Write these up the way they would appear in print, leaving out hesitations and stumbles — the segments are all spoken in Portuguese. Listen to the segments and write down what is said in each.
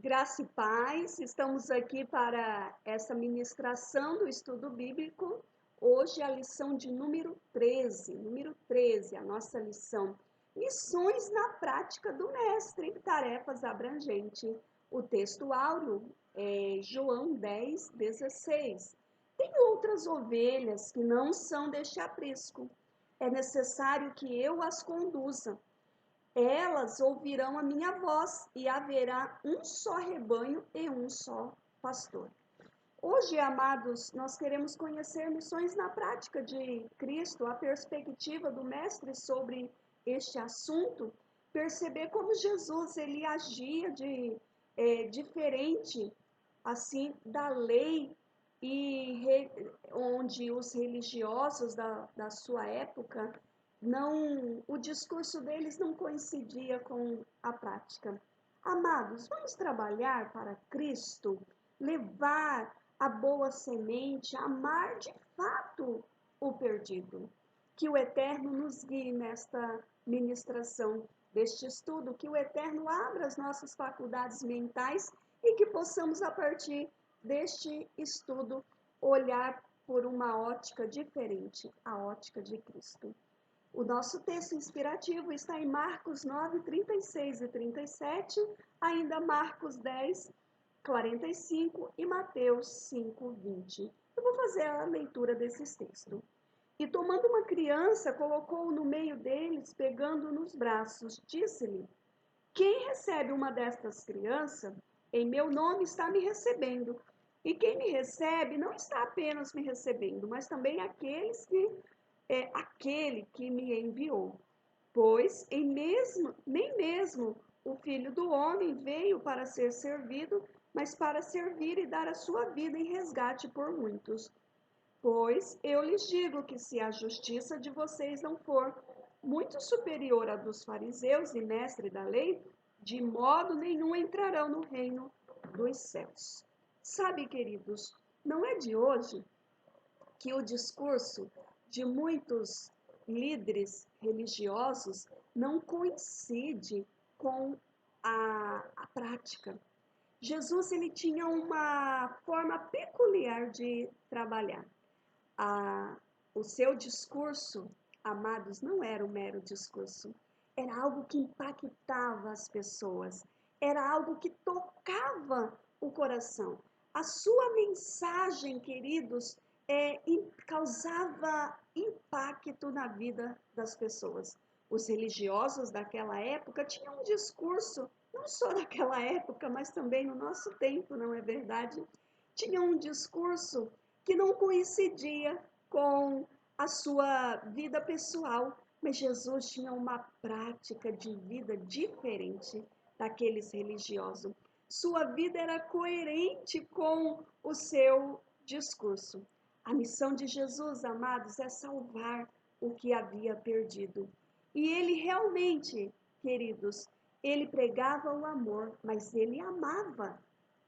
Graça e paz, estamos aqui para essa ministração do estudo bíblico. Hoje a lição de número 13, a nossa lição. Missões na prática do mestre, tarefas abrangente. O texto áureo é João 10:16. Tem outras ovelhas que não são deste aprisco. É necessário que eu as conduza. Elas ouvirão a minha voz e haverá um só rebanho e um só pastor. Hoje, amados, nós queremos conhecer missões na prática de Cristo, a perspectiva do Mestre sobre este assunto, perceber como Jesus ele agia diferente assim da lei onde os religiosos da sua época não, o discurso deles não coincidia com a prática. Amados, vamos trabalhar para Cristo, levar a boa semente, amar de fato o perdido. Que o Eterno nos guie nesta ministração deste estudo, que o Eterno abra as nossas faculdades mentais e que possamos, a partir deste estudo, olhar por uma ótica diferente, a ótica de Cristo. O nosso texto inspirativo está em Marcos 9, 36 e 37, ainda Marcos 10, 45 e Mateus 5, 20. Eu vou fazer a leitura desses textos. E tomando uma criança, colocou-o no meio deles, pegando nos braços, disse-lhe: quem recebe uma destas crianças, em meu nome está me recebendo. E quem me recebe não está apenas me recebendo, mas também aquele que me enviou. Pois nem mesmo o Filho do Homem veio para ser servido, mas para servir e dar a sua vida em resgate por muitos. Pois eu lhes digo que se a justiça de vocês não for muito superior à dos fariseus e mestres da lei, de modo nenhum entrarão no reino dos céus. Sabe, queridos, não é de hoje que o discurso de muitos líderes religiosos não coincide com a prática. Jesus ele tinha uma forma peculiar de trabalhar. O seu discurso, amados, não era um mero discurso. Era algo que impactava as pessoas. Era algo que tocava o coração. A sua mensagem, queridos, causava impacto na vida das pessoas. Os religiosos daquela época tinham um discurso, não só daquela época, mas também no nosso tempo, não é verdade? Tinham um discurso que não coincidia com a sua vida pessoal, mas Jesus tinha uma prática de vida diferente daqueles religiosos. Sua vida era coerente com o seu discurso. A missão de Jesus, amados, é salvar o que havia perdido. E ele realmente, queridos, ele pregava o amor, mas ele amava.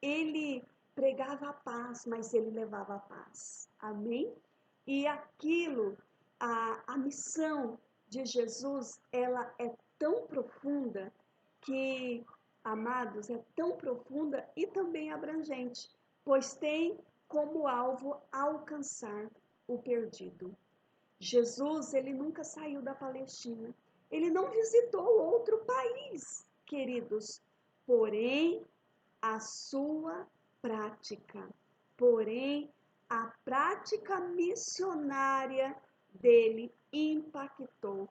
Ele pregava a paz, mas ele levava a paz. Amém? E a missão de Jesus, ela é tão profunda que, amados, é tão profunda e também abrangente, pois tem como alvo alcançar o perdido. Jesus, ele nunca saiu da Palestina. Ele não visitou outro país, queridos. Porém, a sua prática. Porém, a prática missionária dele impactou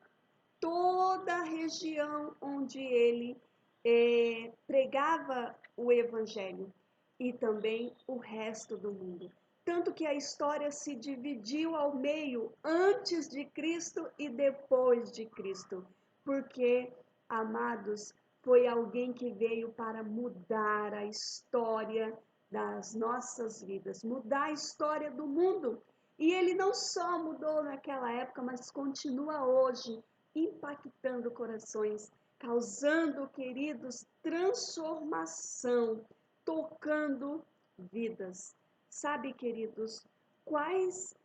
toda a região onde ele pregava o evangelho e também o resto do mundo. Tanto que a história se dividiu ao meio antes de Cristo e depois de Cristo. Porque, amados, foi alguém que veio para mudar a história das nossas vidas, mudar a história do mundo. E ele não só mudou naquela época, mas continua hoje impactando corações, causando, queridos, transformação, tocando vidas. Sabe, queridos, quais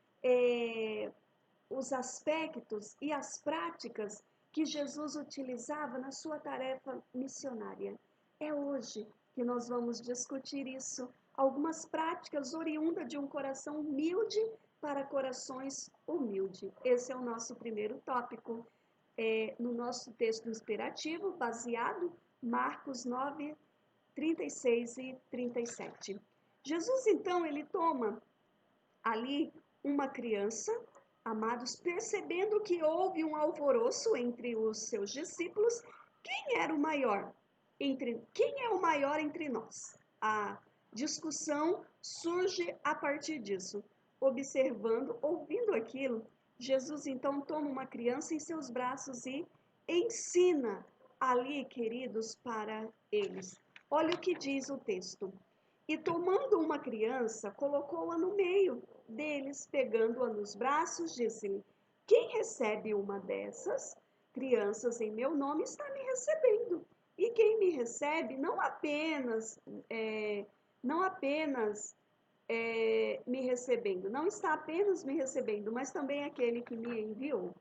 os aspectos e as práticas que Jesus utilizava na sua tarefa missionária? É hoje que nós vamos discutir isso. Algumas práticas oriundas de um coração humilde para corações humildes. Esse é o nosso primeiro tópico, no nosso texto inspirativo, baseado Marcos 9, 36 e 37. Jesus, então, ele toma ali uma criança, amados, percebendo que houve um alvoroço entre os seus discípulos. Quem era o maior? Quem é o maior entre nós? A discussão surge a partir disso. Observando, ouvindo aquilo, Jesus então toma uma criança em seus braços e ensina ali, queridos, para eles. Olha o que diz o texto. E tomando uma criança, colocou-a no meio deles, pegando-a nos braços, disse-lhe: Quem recebe uma dessas crianças em meu nome está me recebendo. E quem me recebe não apenas me recebendo, não está apenas me recebendo, mas também aquele que me enviou.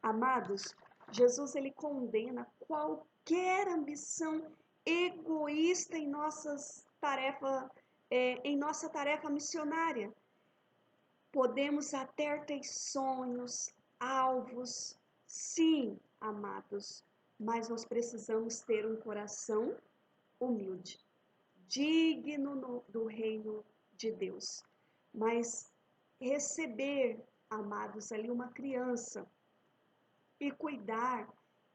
Amados, Jesus ele condena qualquer ambição egoísta em nossa tarefa missionária. Podemos até ter sonhos, alvos, sim, amados, mas nós precisamos ter um coração humilde, digno do reino de Deus. Mas receber, amados, ali uma criança e cuidar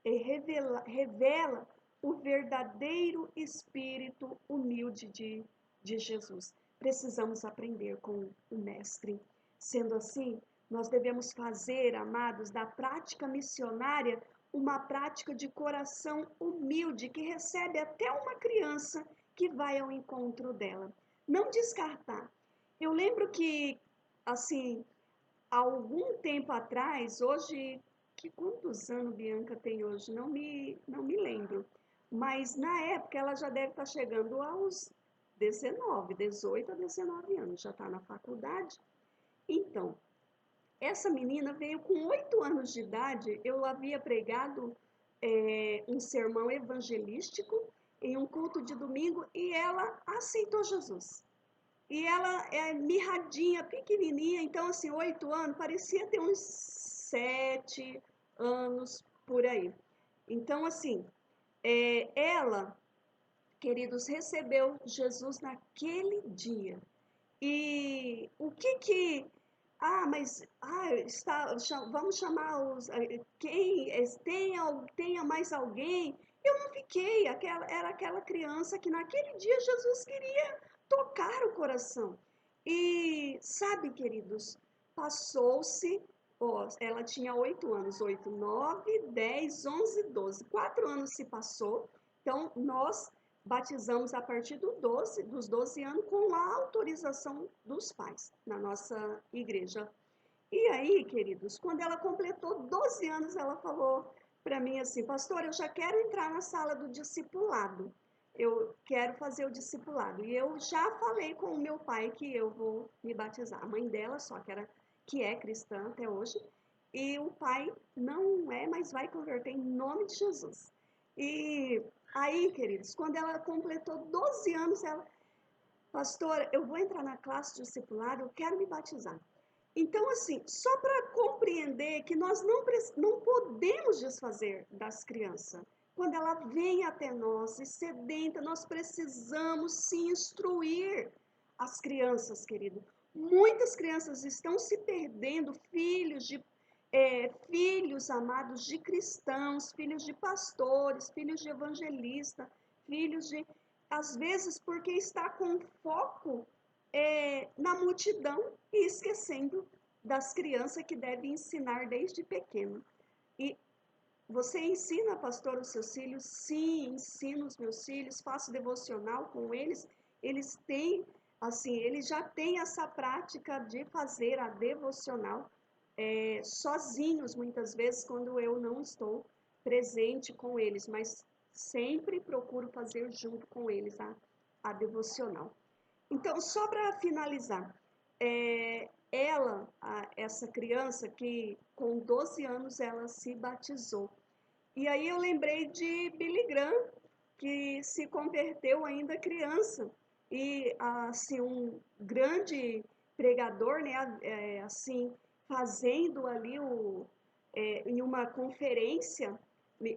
revela o verdadeiro espírito humilde de Jesus. Precisamos aprender com o Mestre. Sendo assim, nós devemos fazer, amados, da prática missionária uma prática de coração humilde que recebe até uma criança que vai ao encontro dela. Não descartar. Eu lembro que, assim, há algum tempo atrás, hoje, quantos anos Bianca tem hoje? Não me lembro. Mas na época ela já deve estar chegando aos 18 a 19 anos, já está na faculdade. Então, essa menina veio com 8 anos de idade, eu havia pregado um sermão evangelístico em um culto de domingo e ela aceitou Jesus. E ela é mirradinha, pequenininha, então assim, 8 anos, parecia ter uns 7 anos por aí. Então assim, ela, queridos, recebeu Jesus naquele dia. E o que vamos chamar tenha mais alguém? Eu não fiquei, era aquela criança que naquele dia Jesus queria tocar o coração. E sabe, queridos, passou-se, ela tinha 8 anos, 8, 9, 10, 11, 12, 4 anos se passou, então nós batizamos a partir dos 12 anos com a autorização dos pais na nossa igreja. E aí, queridos, quando ela completou 12 anos, ela falou para mim assim, pastor, eu já quero entrar na sala do discipulado. Eu quero fazer o discipulado. E eu já falei com o meu pai que eu vou me batizar. A mãe dela só, que é cristã até hoje. E o pai não é, mas vai converter em nome de Jesus. E aí, queridos, quando ela completou 12 anos, ela, pastora, eu vou entrar na classe discipulada, eu quero me batizar. Então, assim, só para compreender que nós não podemos desfazer das crianças. Quando ela vem até nós e sedenta, nós precisamos se instruir as crianças, querido. Muitas crianças estão se perdendo, filhos amados de cristãos, filhos de pastores, filhos de evangelistas, às vezes porque está com foco na multidão e esquecendo das crianças que devem ensinar desde pequeno. E você ensina, pastor, os seus filhos? Sim, ensino os meus filhos, faço devocional com eles. Eles têm, assim, eles já têm essa prática de fazer a devocional sozinhos, muitas vezes, quando eu não estou presente com eles, mas sempre procuro fazer junto com eles a devocional. Então, só para finalizar, essa criança que com 12 anos ela se batizou. E aí eu lembrei de Billy Graham, que se converteu ainda criança. E, assim, um grande pregador, né, assim, fazendo ali em uma conferência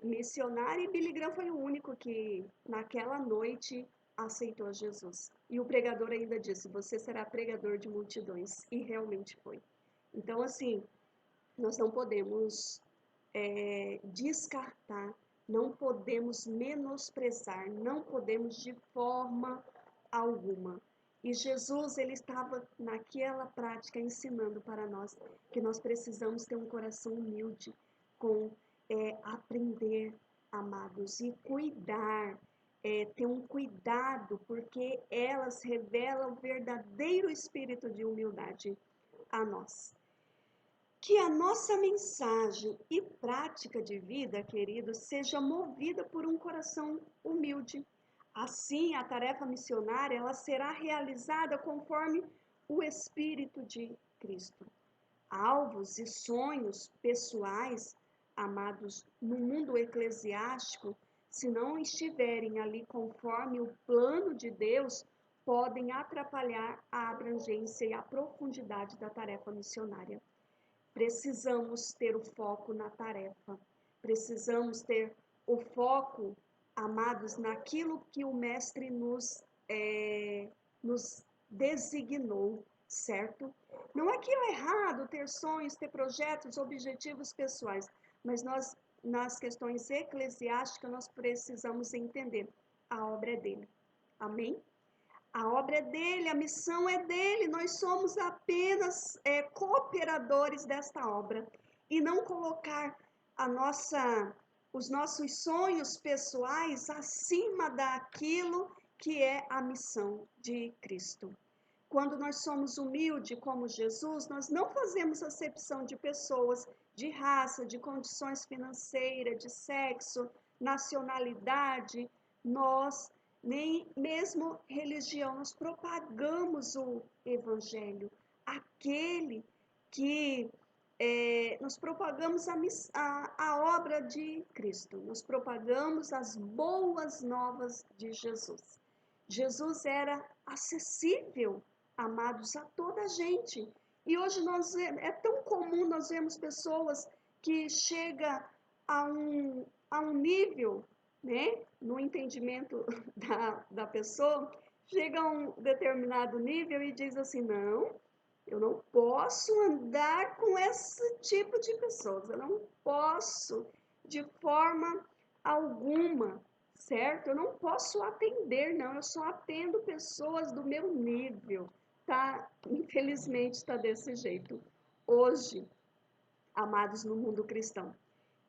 missionária, e Billy Graham foi o único que, naquela noite, aceitou Jesus. E o pregador ainda disse, você será pregador de multidões. E realmente foi. Então, assim, nós não podemos descartar, não podemos menosprezar, não podemos de forma alguma. E Jesus, ele estava naquela prática ensinando para nós que nós precisamos ter um coração humilde, com aprender, amados, e cuidar, ter um cuidado, porque elas revelam o verdadeiro espírito de humildade a nós. Que a nossa mensagem e prática de vida, queridos, seja movida por um coração humilde. Assim, a tarefa missionária ela será realizada conforme o Espírito de Cristo. Alvos e sonhos pessoais, amados, no mundo eclesiástico, se não estiverem ali conforme o plano de Deus, podem atrapalhar a abrangência e a profundidade da tarefa missionária. Precisamos ter o foco na tarefa. Precisamos ter o foco, amados, naquilo que o Mestre nos designou, certo? Não é que é errado ter sonhos, ter projetos, objetivos pessoais, mas nós, nas questões eclesiásticas, nós precisamos entender a obra é dele. Amém? A obra é dele, a missão é dele, nós somos apenas cooperadores desta obra. E não colocar os nossos sonhos pessoais acima daquilo que é a missão de Cristo. Quando nós somos humildes como Jesus, nós não fazemos acepção de pessoas, de raça, de condições financeiras, de sexo, nacionalidade. Nós nem mesmo religião, nós propagamos o Evangelho, aquele que nós propagamos a obra de Cristo, nós propagamos as boas novas de Jesus. Jesus era acessível, amados, a toda a gente. E hoje é tão comum nós vemos pessoas que chegam a um nível, né, no entendimento da pessoa, chega a um determinado nível e diz assim, não, eu não posso andar com esse tipo de pessoas, eu não posso de forma alguma, certo? Eu não posso atender, não, eu só atendo pessoas do meu nível, tá? Infelizmente está desse jeito. Hoje, amados no mundo cristão,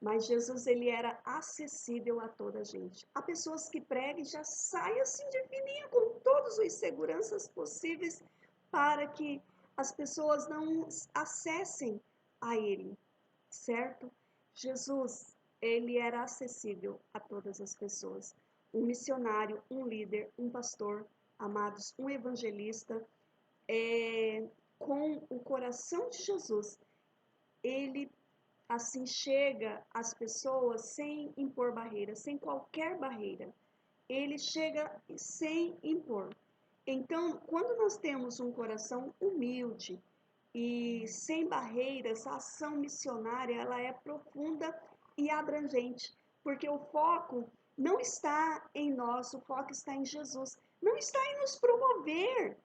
mas Jesus, ele era acessível a toda a gente. Há pessoas que pregam e já saem assim de fininho, com todas as seguranças possíveis, para que as pessoas não acessem a ele, certo? Jesus, ele era acessível a todas as pessoas. Um missionário, um líder, um pastor, amados, um evangelista, com o coração de Jesus, ele assim chega às pessoas sem impor barreiras, sem qualquer barreira. Ele chega sem impor. Então, quando nós temos um coração humilde e sem barreiras, a ação missionária ela é profunda e abrangente, porque o foco não está em nós, o foco está em Jesus. Não está em nos promover,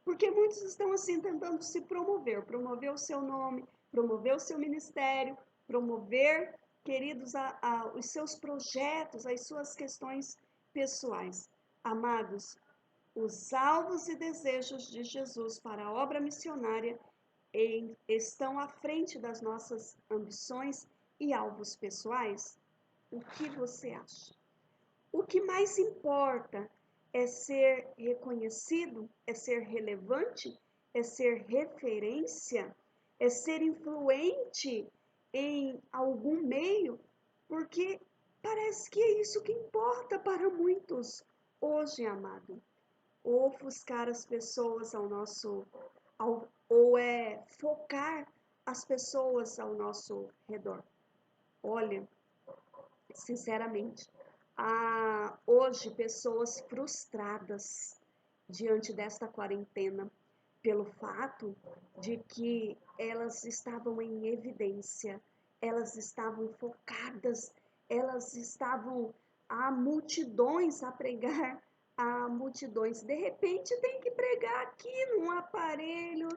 porque muitos estão assim tentando se promover o seu nome, promover o seu ministério, promover, queridos, os seus projetos, as suas questões pessoais. Amados, os alvos e desejos de Jesus para a obra missionária estão à frente das nossas ambições e alvos pessoais? O que você acha? O que mais importa é ser reconhecido, é ser relevante, é ser referência, é ser influente em algum meio, porque parece que é isso que importa para muitos hoje, amado. Ofuscar as pessoas ou focar as pessoas ao nosso redor. Olha, sinceramente, Há hoje pessoas frustradas diante desta quarentena pelo fato de que elas estavam em evidência, elas estavam focadas, elas estavam a multidões a pregar, a multidões. De repente tem que pregar aqui num aparelho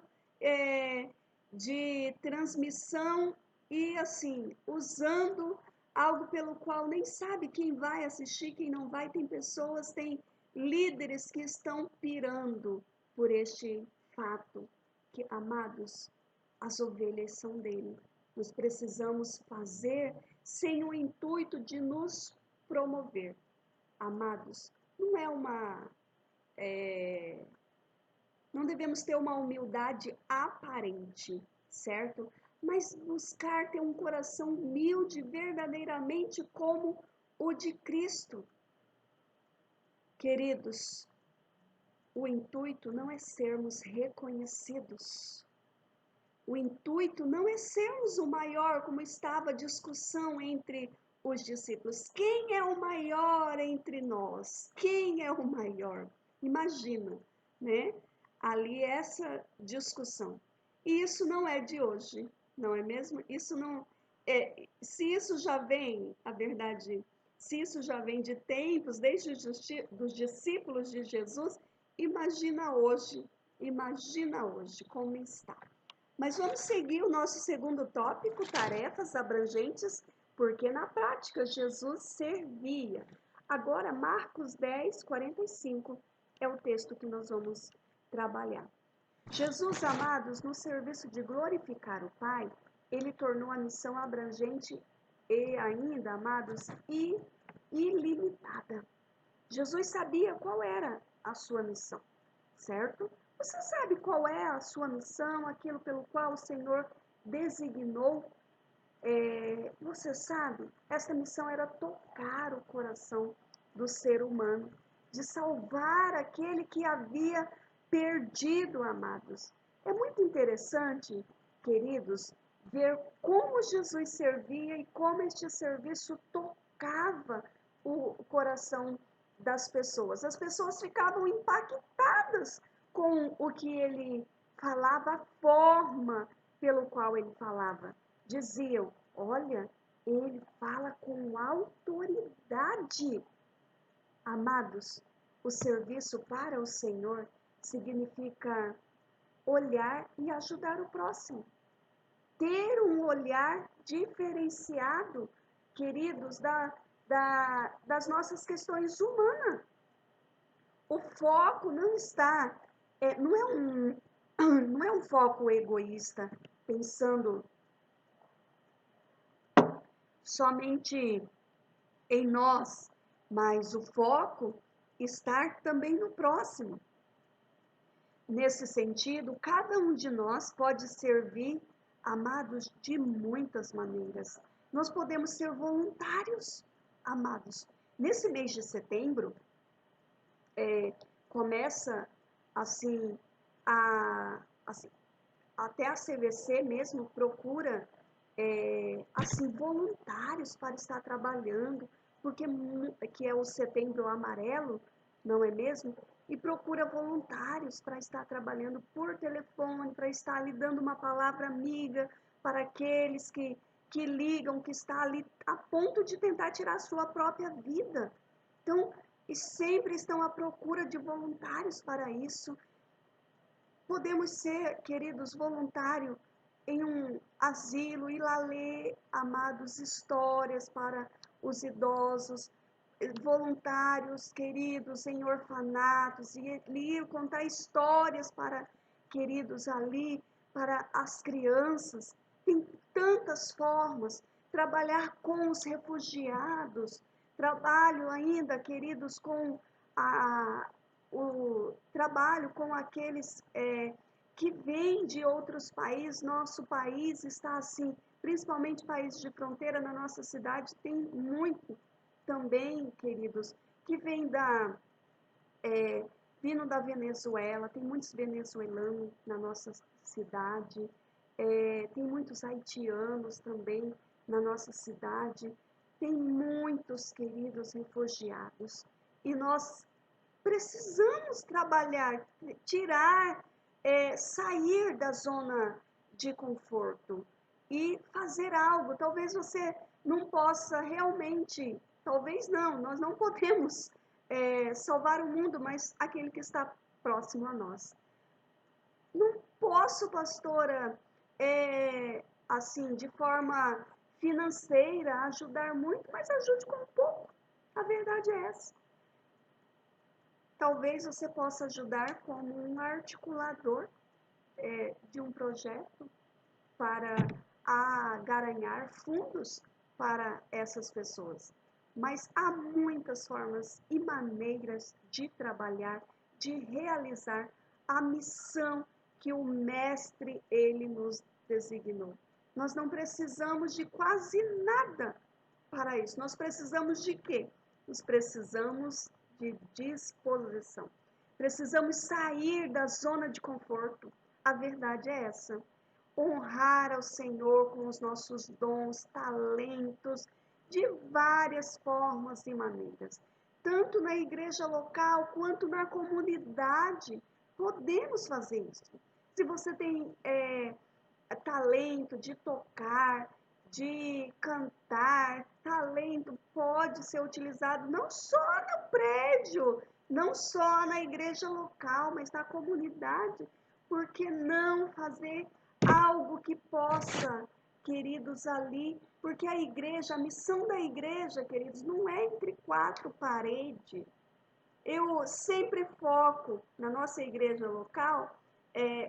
de transmissão e assim, usando algo pelo qual nem sabe quem vai assistir, quem não vai. Tem pessoas, tem líderes que estão pirando por este fato, que, amados, as ovelhas são dele. Nós precisamos fazer sem o intuito de nos promover. Amados, não devemos ter uma humildade aparente, certo? Mas buscar ter um coração humilde verdadeiramente como o de Cristo. Queridos, o intuito não é sermos reconhecidos. O intuito não é sermos o maior, como estava a discussão entre os discípulos. Quem é o maior entre nós? Quem é o maior? Imagina, né? Ali essa discussão. E isso não é de hoje, não é mesmo? Isso não se isso já vem, a verdade, se isso já vem de tempos, desde os discípulos de Jesus, imagina hoje como está. Mas vamos seguir o nosso segundo tópico, tarefas abrangentes, porque na prática Jesus servia. Agora, Marcos 10, 45 é o texto que nós vamos trabalhar. Jesus, amados, no serviço de glorificar o Pai, ele tornou a missão abrangente e ainda, amados, ilimitada. Jesus sabia qual era a sua missão, certo? Você sabe qual é a sua missão, aquilo pelo qual o Senhor designou? Você sabe, essa missão era tocar o coração do ser humano, de salvar aquele que havia perdido, amados. É muito interessante, queridos, ver como Jesus servia e como este serviço tocava o coração das pessoas. As pessoas ficavam impactadas com o que ele falava, a forma pelo qual ele falava. Diziam, olha, ele fala com autoridade. Amados, o serviço para o Senhor significa olhar e ajudar o próximo. Ter um olhar diferenciado, queridos, das nossas questões humanas. O foco não está, não é um foco egoísta, pensando somente em nós, mas o foco está também no próximo. Nesse sentido, cada um de nós pode servir, amados, de muitas maneiras. Nós podemos ser voluntários, amados. Nesse mês de setembro, começa assim, assim, até a CVC mesmo procura assim, voluntários para estar trabalhando, porque que é o Setembro Amarelo, não é mesmo? E procura voluntários para estar trabalhando por telefone, para estar ali dando uma palavra amiga para aqueles que ligam, que está ali a ponto de tentar tirar a sua própria vida. Então, e sempre estão à procura de voluntários para isso. Podemos ser, queridos, voluntários em um asilo, ir lá ler, amados, histórias para os idosos, voluntários, queridos, em orfanatos, e ir contar histórias para, queridos, ali, para as crianças. Tem tantas formas. Trabalhar com os refugiados, trabalho ainda, queridos, com o trabalho com aqueles que vêm de outros países. Nosso país está assim, principalmente países de fronteira, na nossa cidade tem muito também, queridos, que vem vindo da Venezuela. Tem muitos venezuelanos na nossa cidade, tem muitos haitianos também na nossa cidade. Tem muitos queridos refugiados e nós precisamos trabalhar, tirar, sair da zona de conforto e fazer algo. Talvez você não possa realmente, talvez não, nós não podemos salvar o mundo, mas aquele que está próximo a nós. Não posso, pastora, assim, de forma financeira, ajudar muito, mas ajude com pouco. A verdade é essa. Talvez você possa ajudar como um articulador de um projeto para garanhar fundos para essas pessoas. Mas há muitas formas e maneiras de trabalhar, de realizar a missão que o Mestre ele nos designou. Nós não precisamos de quase nada para isso. Nós precisamos de quê? Nós precisamos de disposição. Precisamos sair da zona de conforto. A verdade é essa. Honrar ao Senhor com os nossos dons, talentos, de várias formas e maneiras. Tanto na igreja local quanto na comunidade, podemos fazer isso. Se você tem talento de tocar, de cantar, talento pode ser utilizado não só no prédio, não só na igreja local, mas na comunidade. Por que não fazer algo que possa, queridos, ali? Porque a igreja, a missão da igreja, queridos, não é entre quatro paredes. Eu sempre foco na nossa igreja local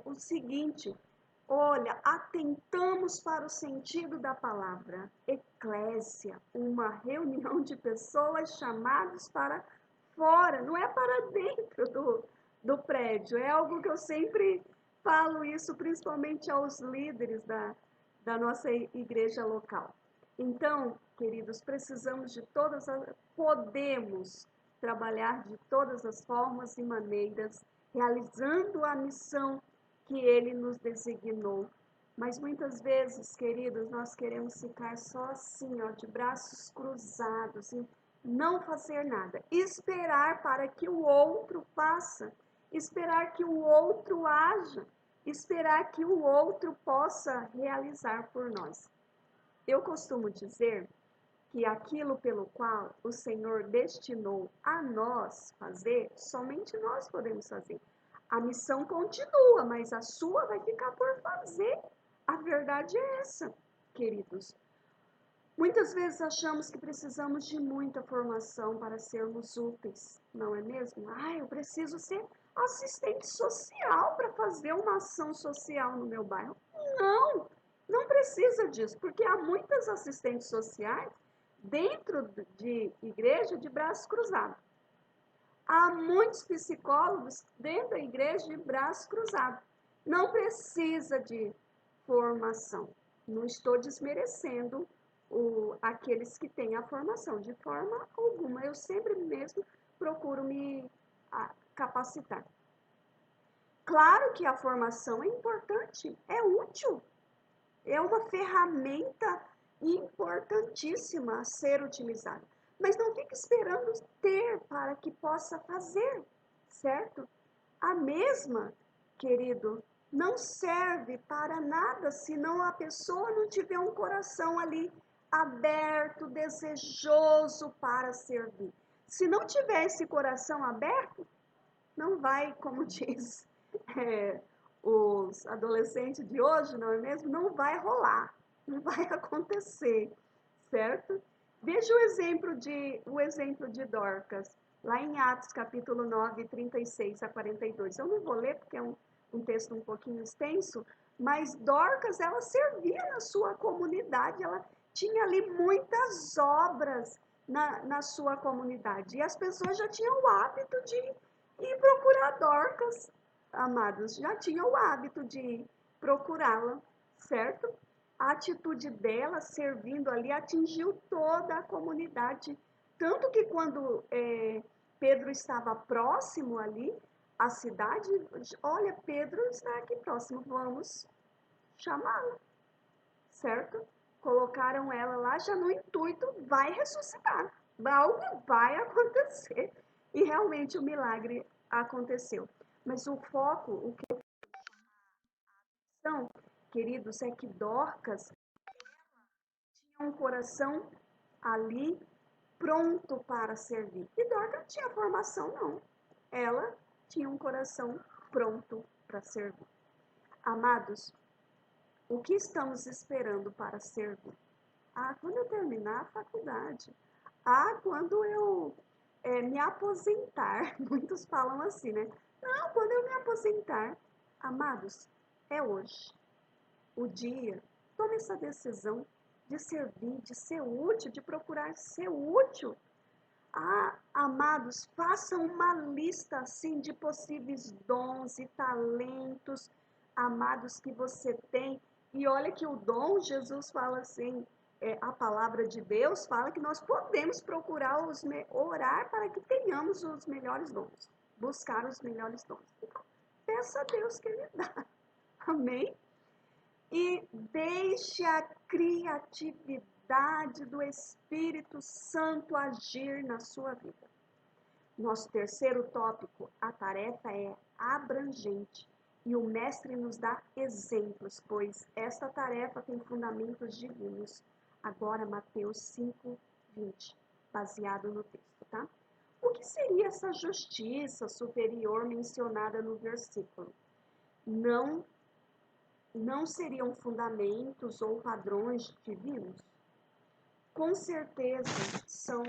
o seguinte: olha, atentamos para o sentido da palavra eclésia, uma reunião de pessoas chamadas para fora, não é para dentro do prédio. É algo que eu sempre falo isso, principalmente aos líderes da nossa igreja local. Então, queridos, precisamos de podemos trabalhar de todas as formas e maneiras, realizando a missão que ele nos designou. Mas muitas vezes, queridos, nós queremos ficar só assim, ó, de braços cruzados, e não fazer nada. Esperar para que o outro faça, esperar que o outro haja, esperar que o outro possa realizar por nós. Eu costumo dizer que aquilo pelo qual o Senhor destinou a nós fazer, somente nós podemos fazer. A missão continua, mas a sua vai ficar por fazer. A verdade é essa, queridos. Muitas vezes achamos que precisamos de muita formação para sermos úteis, não é mesmo? Eu preciso ser assistente social para fazer uma ação social no meu bairro. Não, não precisa disso, porque há muitas assistentes sociais dentro de igreja de braços cruzados. Há muitos psicólogos dentro da igreja de braços cruzados. Não precisa de formação. Não estou desmerecendo aqueles que têm a formação, de forma alguma. Eu sempre mesmo procuro me capacitar. Claro que a formação é importante, é útil, é uma ferramenta importantíssima a ser utilizada. Mas não fique esperando ter para que possa fazer, certo? A mesma, querido, não serve para nada se não a pessoa não tiver um coração ali aberto, desejoso para servir. Se não tiver esse coração aberto, não vai, como diz os adolescentes de hoje, não é mesmo? Não vai rolar, não vai acontecer, certo? Veja o exemplo de Dorcas, lá em Atos capítulo 9, 36 a 42. Eu não vou ler porque é um texto um pouquinho extenso, mas Dorcas, ela servia na sua comunidade, ela tinha ali muitas obras na sua comunidade. E as pessoas já tinham o hábito de ir procurar Dorcas, amados, já tinham o hábito de procurá-la, certo? A atitude dela servindo ali atingiu toda a comunidade. Tanto que quando Pedro estava próximo ali, à cidade, olha, Pedro está aqui próximo, vamos chamá-lo, certo? Colocaram ela lá já no intuito, vai ressuscitar, algo vai acontecer. E realmente o milagre aconteceu. Mas o foco, o que são, queridos, é que Dorcas tinha um coração ali pronto para servir. E Dorcas não tinha formação, não. Ela tinha um coração pronto para servir. Amados, o que estamos esperando para servir? Ah, quando eu terminar a faculdade. Ah, quando eu me aposentar. Muitos falam assim, né? Não, quando eu me aposentar. Amados, é hoje. O dia. Tome essa decisão de servir, de ser útil, de procurar ser útil. Ah, amados, façam uma lista assim de possíveis dons e talentos, amados, que você tem. E olha que o dom, Jesus fala assim, a palavra de Deus fala que nós podemos procurar orar para que tenhamos os melhores dons, buscar os melhores dons. Então, peça a Deus que Ele dá. Amém? E deixe a criatividade do Espírito Santo agir na sua vida. Nosso terceiro tópico, a tarefa é abrangente e o mestre nos dá exemplos, pois esta tarefa tem fundamentos divinos. Agora, Mateus 5:20, baseado no texto, tá? O que seria essa justiça superior mencionada no versículo? Não seriam fundamentos ou padrões divinos? Com certeza são,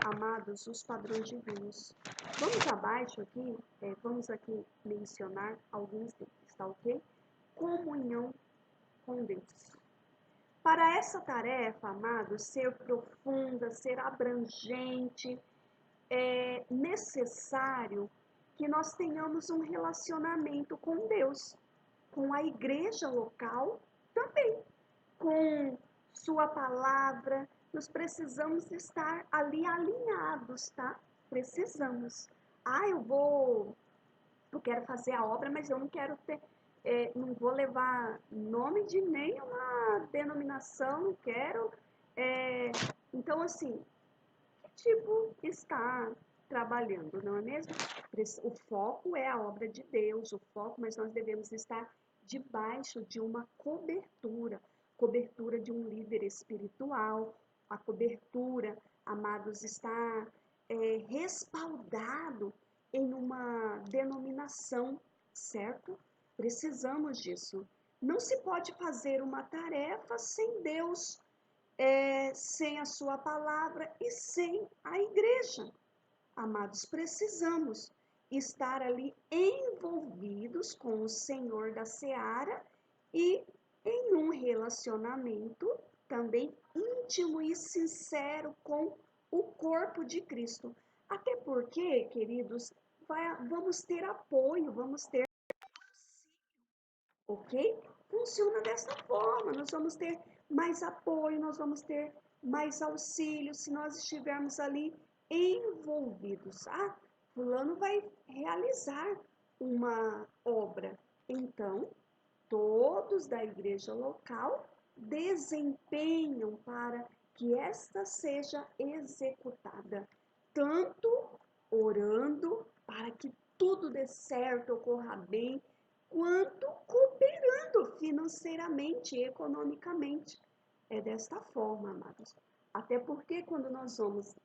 amados, os padrões divinos. Vamos abaixo aqui, vamos aqui mencionar alguns deles, tá ok? Comunhão com Deus. Para essa tarefa, amados, ser profunda, ser abrangente, é necessário que nós tenhamos um relacionamento com Deus, com a igreja local também, com sua palavra. Nós precisamos estar ali alinhados, tá? Precisamos. Ah, eu quero fazer a obra, mas eu não quero ter, não vou levar nome de nenhuma denominação, não quero. Então, assim, que tipo está trabalhando, não é mesmo? O foco é a obra de Deus, o foco, mas nós devemos estar debaixo de uma cobertura de um líder espiritual, a cobertura, amados, está respaldado em uma denominação, certo? Precisamos disso. Não se pode fazer uma tarefa sem Deus, sem a sua palavra e sem a igreja. Amados, precisamos estar ali envolvidos com o Senhor da Seara e em um relacionamento também íntimo e sincero com o corpo de Cristo. Até porque, queridos, vamos ter apoio, vamos ter, ok? Funciona dessa forma, nós vamos ter mais apoio, nós vamos ter mais auxílio se nós estivermos ali envolvidos. Ah, fulano vai realizar uma obra. Então, todos da igreja local desempenham para que esta seja executada, tanto orando para que tudo dê certo, ocorra bem, quanto cooperando financeiramente e economicamente. É desta forma, amados. Até porque quando nós vamos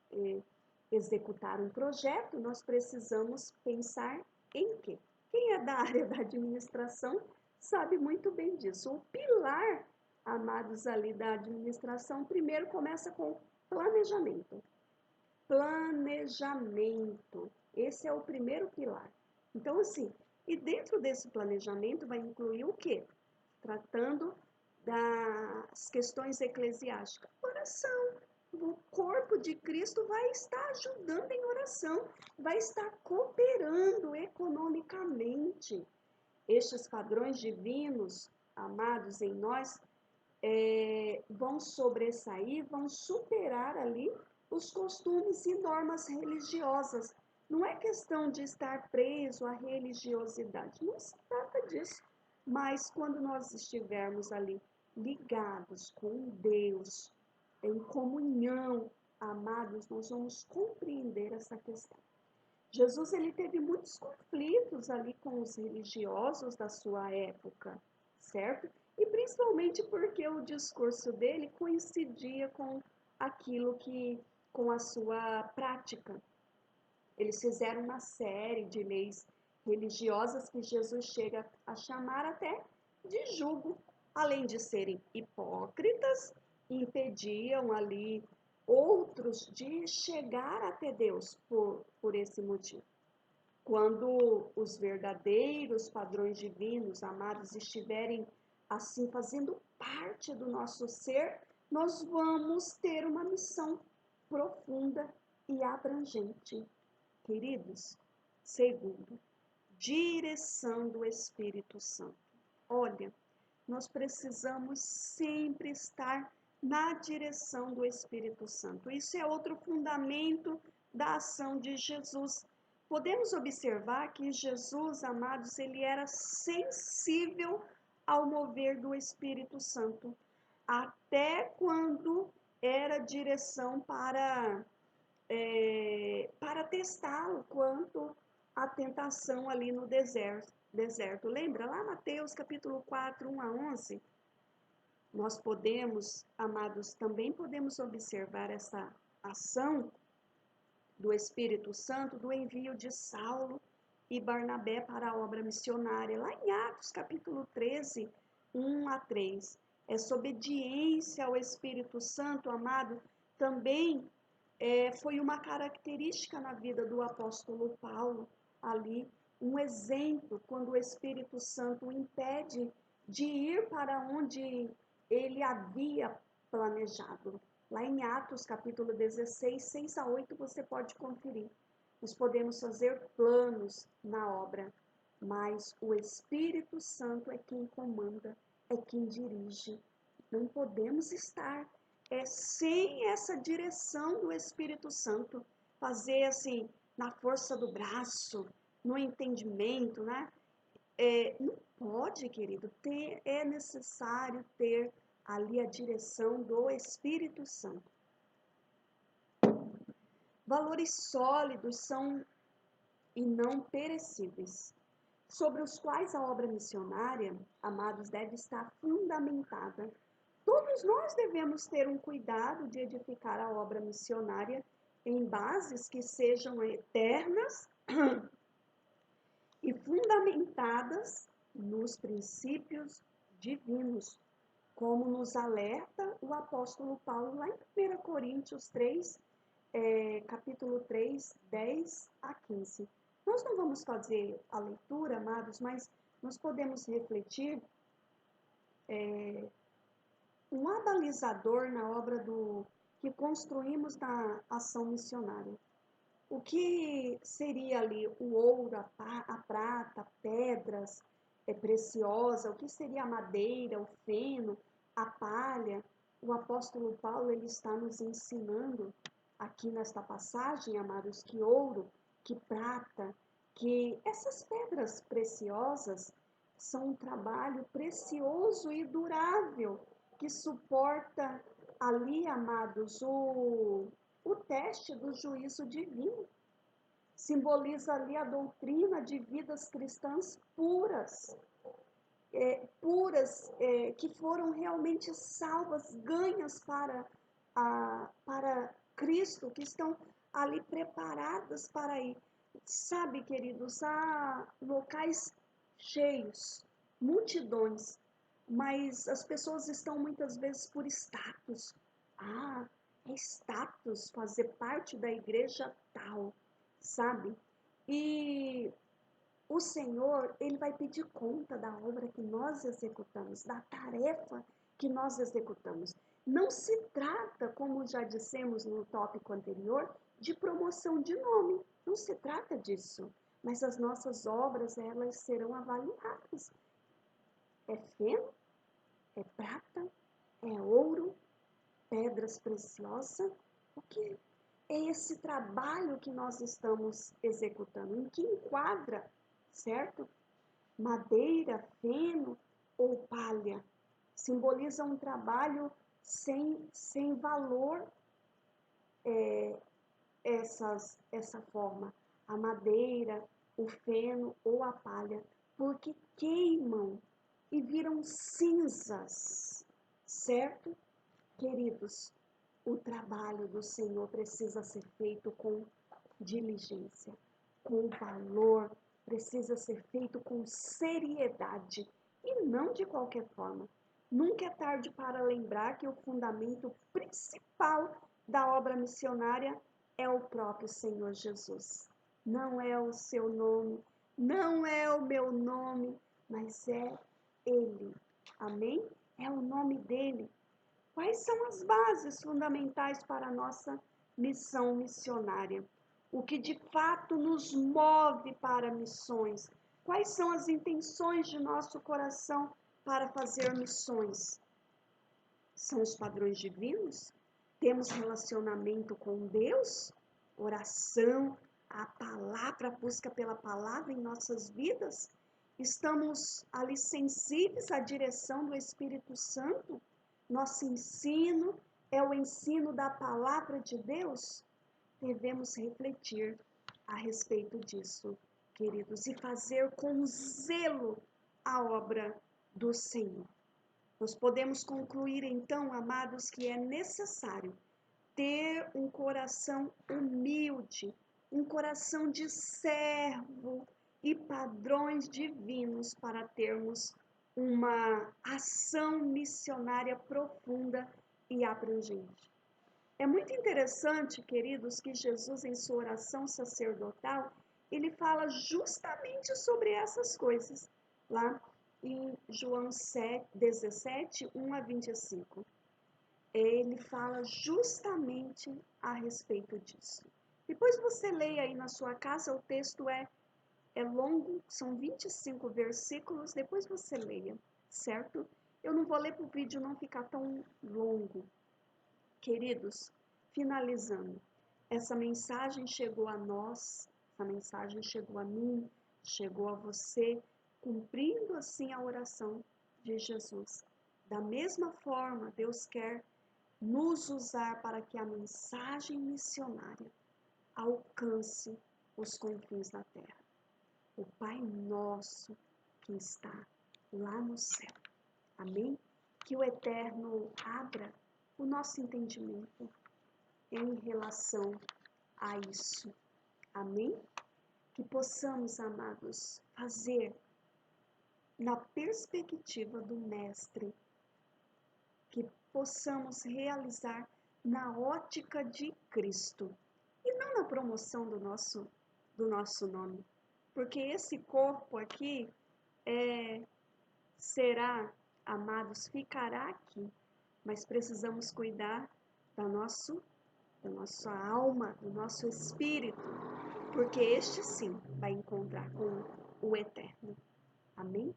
executar um projeto, nós precisamos pensar em quê? Quem é da área da administração sabe muito bem disso. O pilar, amados, ali da administração, primeiro começa com planejamento. Planejamento. Esse é o primeiro pilar. Então, assim, e dentro desse planejamento vai incluir o quê? Tratando das questões eclesiásticas. Oração. O corpo de Cristo vai estar ajudando em oração, vai estar cooperando economicamente. Estes padrões divinos, amados em nós, vão sobressair, vão superar ali os costumes e normas religiosas. Não é questão de estar preso à religiosidade, não se trata disso. Mas quando nós estivermos ali ligados com Deus, em comunhão, amados, nós vamos compreender essa questão. Jesus ele teve muitos conflitos ali com os religiosos da sua época, certo? E principalmente porque o discurso dele coincidia com aquilo que, com a sua prática. Eles fizeram uma série de leis religiosas que Jesus chega a chamar até de jugo, além de serem hipócritas, impediam ali outros de chegar até Deus por esse motivo. Quando os verdadeiros padrões divinos, amados, estiverem assim fazendo parte do nosso ser, nós vamos ter uma missão profunda e abrangente. Queridos, segundo, direção do Espírito Santo. Olha, nós precisamos sempre estar na direção do Espírito Santo. Isso é outro fundamento da ação de Jesus. Podemos observar que Jesus, amados, ele era sensível ao mover do Espírito Santo, até quando era direção para testar o quanto a tentação ali no deserto. Lembra lá Mateus capítulo 4, 1 a 11? Nós podemos, amados, também podemos observar essa ação do Espírito Santo, do envio de Saulo e Barnabé para a obra missionária, lá em Atos capítulo 13, 1 a 3. Essa obediência ao Espírito Santo, amado, também foi uma característica na vida do apóstolo Paulo, ali, um exemplo, quando o Espírito Santo o impede de ir para onde ele havia planejado. Lá em Atos, capítulo 16, 6 a 8, você pode conferir. Nós podemos fazer planos na obra, mas o Espírito Santo é quem comanda, é quem dirige. Não podemos estar sem essa direção do Espírito Santo, fazer assim, na força do braço, no entendimento, né? Não pode, querido, é necessário ter ali a direção do Espírito Santo. Valores sólidos são e não perecíveis, sobre os quais a obra missionária, amados, deve estar fundamentada. Todos nós devemos ter um cuidado de edificar a obra missionária em bases que sejam eternas e fundamentadas nos princípios divinos, como nos alerta o apóstolo Paulo lá em 1 Coríntios 3, capítulo 3, 10 a 15. Nós não vamos fazer a leitura, amados, mas nós podemos refletir um abalizador na obra que construímos na ação missionária. O que seria ali o ouro, a prata, pedras preciosas, o que seria a madeira, o feno, a palha? O apóstolo Paulo ele está nos ensinando aqui nesta passagem, amados, que ouro, que prata, que essas pedras preciosas são um trabalho precioso e durável que suporta ali, amados, o teste do juízo divino. Simboliza ali a doutrina de vidas cristãs puras, que foram realmente salvas, ganhas para Cristo, que estão ali preparadas para ir. Sabe, queridos, há locais cheios, multidões, mas as pessoas estão muitas vezes por status. Ah, é status fazer parte da igreja tal, sabe? E o Senhor, ele vai pedir conta da obra que nós executamos, da tarefa que nós executamos. Não se trata, como já dissemos no tópico anterior, de promoção de nome. Não se trata disso. Mas as nossas obras, elas serão avaliadas. É feno, é prata, é ouro, pedras preciosas. O que é esse trabalho que nós estamos executando? Em que enquadra, certo? Madeira, feno ou palha? simboliza um trabalho sem valor, essa forma, a madeira, o feno ou a palha, porque queimam e viram cinzas, certo? Queridos, o trabalho do Senhor precisa ser feito com diligência, com valor, precisa ser feito com seriedade e não de qualquer forma. Nunca é tarde para lembrar que o fundamento principal da obra missionária é o próprio Senhor Jesus. Não é o seu nome, não é o meu nome, mas é Ele. Amém? É o nome dele. Quais são as bases fundamentais para a nossa missão missionária? O que de fato nos move para missões? Quais são as intenções de nosso coração para fazer missões? São os padrões divinos? Temos relacionamento com Deus? Oração, a palavra, a busca pela palavra em nossas vidas? Estamos ali sensíveis à direção do Espírito Santo? Nosso ensino é o ensino da palavra de Deus? Devemos refletir a respeito disso, queridos, e fazer com zelo a obra do Senhor. Nós podemos concluir então, amados, que é necessário ter um coração humilde, um coração de servo e padrões divinos para termos uma ação missionária profunda e abrangente. É muito interessante, queridos, que Jesus, em sua oração sacerdotal, ele fala justamente sobre essas coisas, lá em João 17, 1 a 25. Ele fala justamente a respeito disso. Depois você leia aí na sua casa, o texto é longo, são 25 versículos, depois você leia, certo? Eu não vou ler para o vídeo não ficar tão longo. Queridos, finalizando, essa mensagem chegou a nós, essa mensagem chegou a mim, chegou a você, cumprindo assim a oração de Jesus. Da mesma forma, Deus quer nos usar para que a mensagem missionária alcance os confins da terra. O Pai nosso que está lá no céu. Amém? Que o Eterno abra o nosso entendimento em relação a isso. Amém? Que possamos, amados, fazer na perspectiva do Mestre, que possamos realizar na ótica de Cristo e não na promoção do nosso nome. Porque esse corpo aqui será, amados, ficará aqui, mas precisamos cuidar da nossa alma, do nosso espírito, porque este sim vai encontrar com o Eterno. Amém?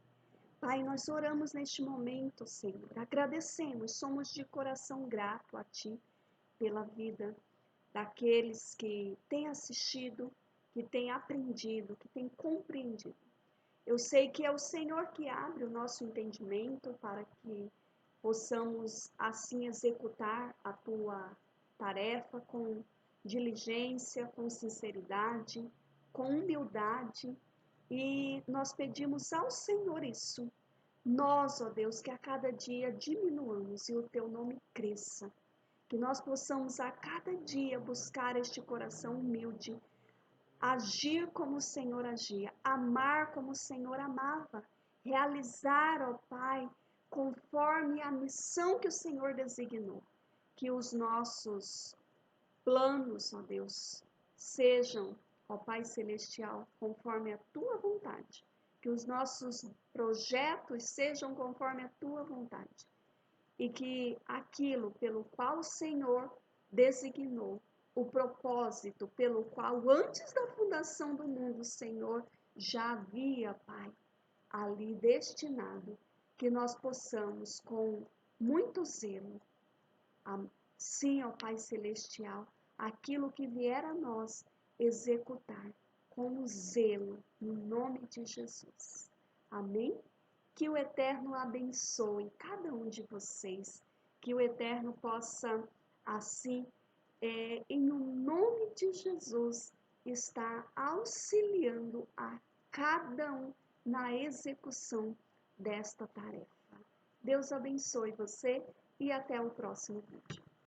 Pai, nós oramos neste momento, Senhor, agradecemos, somos de coração grato a Ti pela vida daqueles que têm assistido, que têm aprendido, que têm compreendido. Eu sei que é o Senhor que abre o nosso entendimento para que possamos assim executar a Tua tarefa com diligência, com sinceridade, com humildade, e nós pedimos ao Senhor isso. Nós, ó Deus, que a cada dia diminuamos e o Teu nome cresça, que nós possamos a cada dia buscar este coração humilde, agir como o Senhor agia, amar como o Senhor amava, realizar, ó Pai, conforme a missão que o Senhor designou. Que os nossos planos, ó Deus, sejam, ó Pai Celestial, conforme a Tua vontade. Que os nossos projetos sejam conforme a Tua vontade. E que aquilo pelo qual o Senhor designou, o propósito pelo qual antes da fundação do mundo o Senhor já havia, Pai, ali destinado, que nós possamos com muito zelo, sim, ó Pai Celestial, aquilo que vier a nós executar com zelo, no nome de Jesus. Amém? Que o Eterno abençoe cada um de vocês, que o Eterno possa, assim, em o nome de Jesus, estar auxiliando a cada um na execução desta tarefa. Deus abençoe você e até o próximo vídeo.